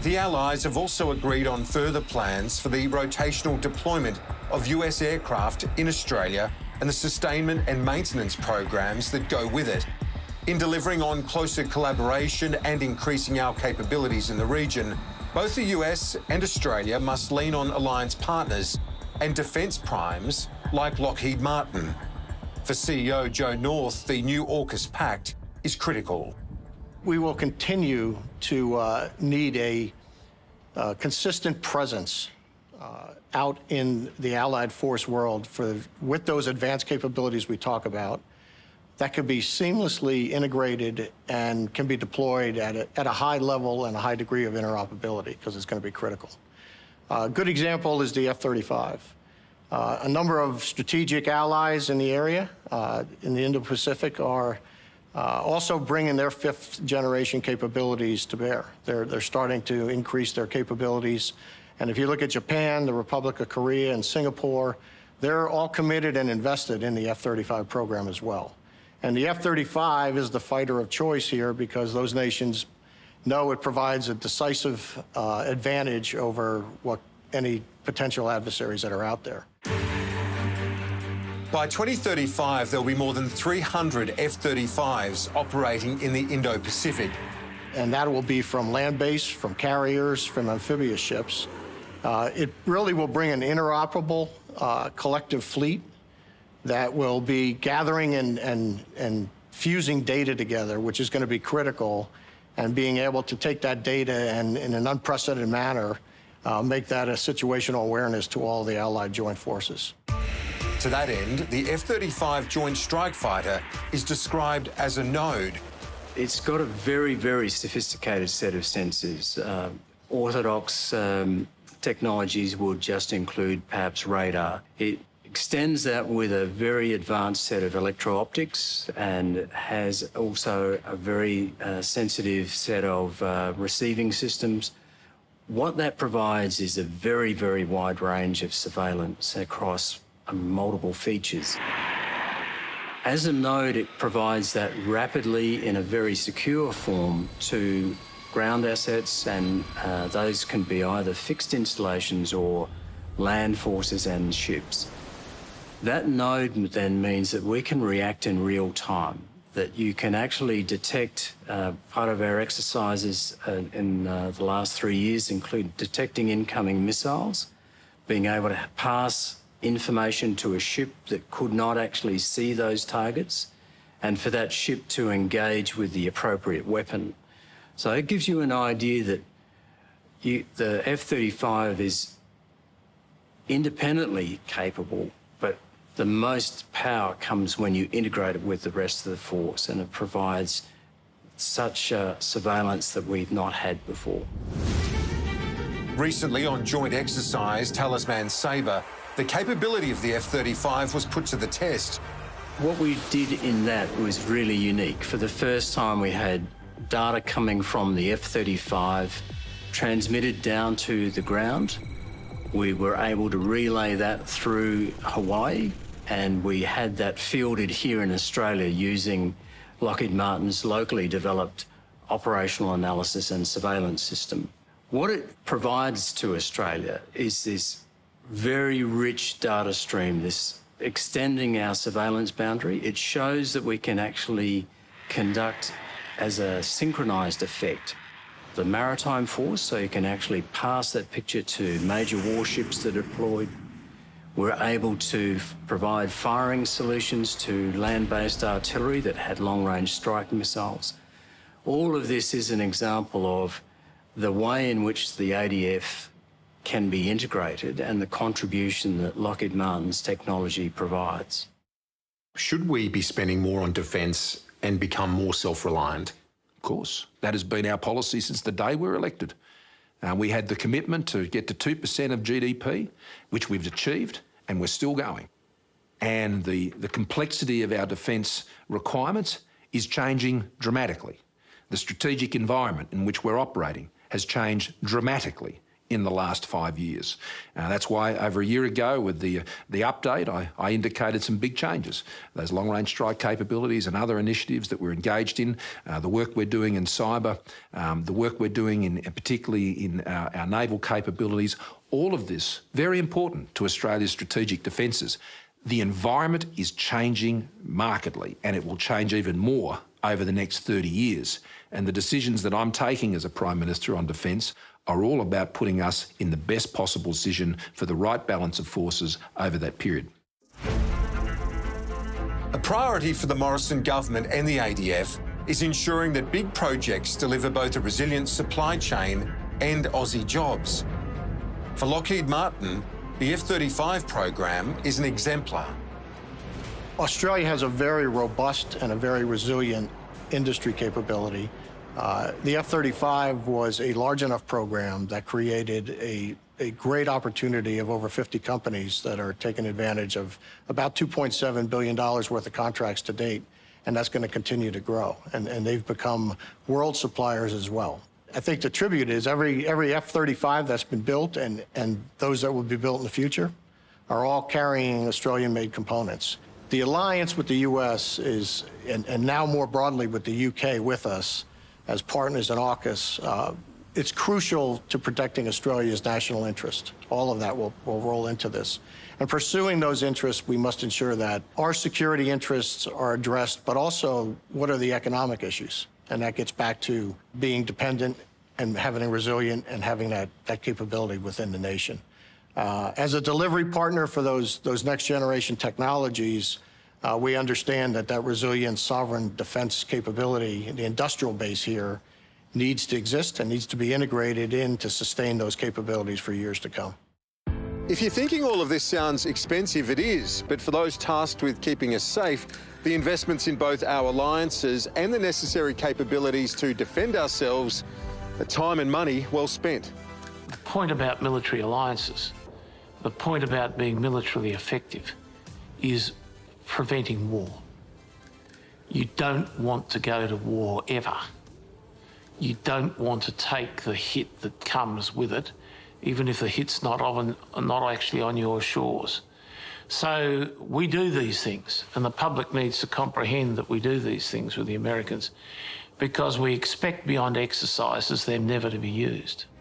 The Allies have also agreed on further plans for the rotational deployment of US aircraft in Australia and the sustainment and maintenance programs that go with it. In delivering on closer collaboration and increasing our capabilities in the region, both the US and Australia must lean on alliance partners and defence primes like Lockheed Martin. For CEO Joe North, the new AUKUS pact is critical. We will continue to need a consistent presence out in the allied force world with those advanced capabilities we talk about that could be seamlessly integrated and can be deployed at a high level and a high degree of interoperability, because it's going to be critical. A good example is the F-35. A number of strategic allies in the area, in the Indo-Pacific, are also bringing their fifth-generation capabilities to bear. They're starting to increase their capabilities. And if you look at Japan, the Republic of Korea, and Singapore, they're all committed and invested in the F-35 program as well. And the F-35 is the fighter of choice here because those nations know it provides a decisive advantage over any potential adversaries that are out there. By 2035, there'll be more than 300 F-35s operating in the Indo-Pacific. And that will be from land-based, from carriers, from amphibious ships. It really will bring an interoperable collective fleet that will be gathering and fusing data together, which is going to be critical, and being able to take that data and, in an unprecedented manner, make that a situational awareness to all the Allied joint forces. To that end, the F-35 Joint Strike Fighter is described as a node. It's got a very, very sophisticated set of sensors. Orthodox technologies would just include perhaps radar. It extends that with a very advanced set of electro-optics and has also a very sensitive set of receiving systems. What that provides is a very, very wide range of surveillance across multiple features. As a node, it provides that rapidly in a very secure form to ground assets, and those can be either fixed installations or land forces and ships. That node then means that we can react in real time, that you can actually detect, part of our exercises in the last 3 years include detecting incoming missiles, being able to pass information to a ship that could not actually see those targets, and for that ship to engage with the appropriate weapon. So it gives you an idea that the F-35 is independently capable, but the most power comes when you integrate it with the rest of the force, and it provides such surveillance that we've not had before. Recently, on joint exercise Talisman Sabre, the capability of the F-35 was put to the test. What we did in that was really unique. For the first time, we had data coming from the F-35 transmitted down to the ground. We were able to relay that through Hawaii, and we had that fielded here in Australia using Lockheed Martin's locally developed operational analysis and surveillance system. What it provides to Australia is this very rich data stream, this extending our surveillance boundary. It shows that we can actually conduct as a synchronised effect the maritime force, so you can actually pass that picture to major warships that are deployed. We're able to provide firing solutions to land-based artillery that had long-range strike missiles. All of this is an example of the way in which the ADF can be integrated and the contribution that Lockheed Martin's technology provides. Should we be spending more on defence and become more self-reliant? Of course. That has been our policy since the day we were elected. We had the commitment to get to 2% of GDP, which we've achieved, and we're still going. And the complexity of our defence requirements is changing dramatically. The strategic environment in which we're operating has changed dramatically in the last 5 years. That's why over a year ago with the update, I indicated some big changes. Those long-range strike capabilities and other initiatives that we're engaged in, the work we're doing in cyber, the work we're doing particularly in our naval capabilities, all of this very important to Australia's strategic defences. The environment is changing markedly, and it will change even more over the next 30 years. And the decisions that I'm taking as a Prime Minister on defence are all about putting us in the best possible position for the right balance of forces over that period. A priority for the Morrison government and the ADF is ensuring that big projects deliver both a resilient supply chain and Aussie jobs. For Lockheed Martin, the F35 program is an exemplar. Australia has a very robust and a very resilient industry capability. The F-35 was a large enough program that created a great opportunity of over 50 companies that are taking advantage of about $2.7 billion worth of contracts to date, and that's going to continue to grow. And they've become world suppliers as well. I think the tribute is every F-35 that's been built and those that will be built in the future are all carrying Australian-made components. The alliance with the U.S. is, and now more broadly with the U.K. with us as partners in AUKUS, it's crucial to protecting Australia's national interest. All of that will roll into this. And pursuing those interests, we must ensure that our security interests are addressed, but also what are the economic issues? And that gets back to being dependent and having a resilient and having that capability within the nation. As a delivery partner for those next generation technologies, we understand that resilient sovereign defense capability, the industrial base here, needs to exist and needs to be integrated in to sustain those capabilities for years to come. If you're thinking all of this sounds expensive, it is. But for those tasked with keeping us safe, the investments in both our alliances and the necessary capabilities to defend ourselves are time and money well spent. The point about military alliances, the point about being militarily effective is preventing war. You don't want to go to war ever. You don't want to take the hit that comes with it, even if the hit's not actually on your shores. So we do these things, and the public needs to comprehend that we do these things with the Americans because we expect beyond exercises them never to be used.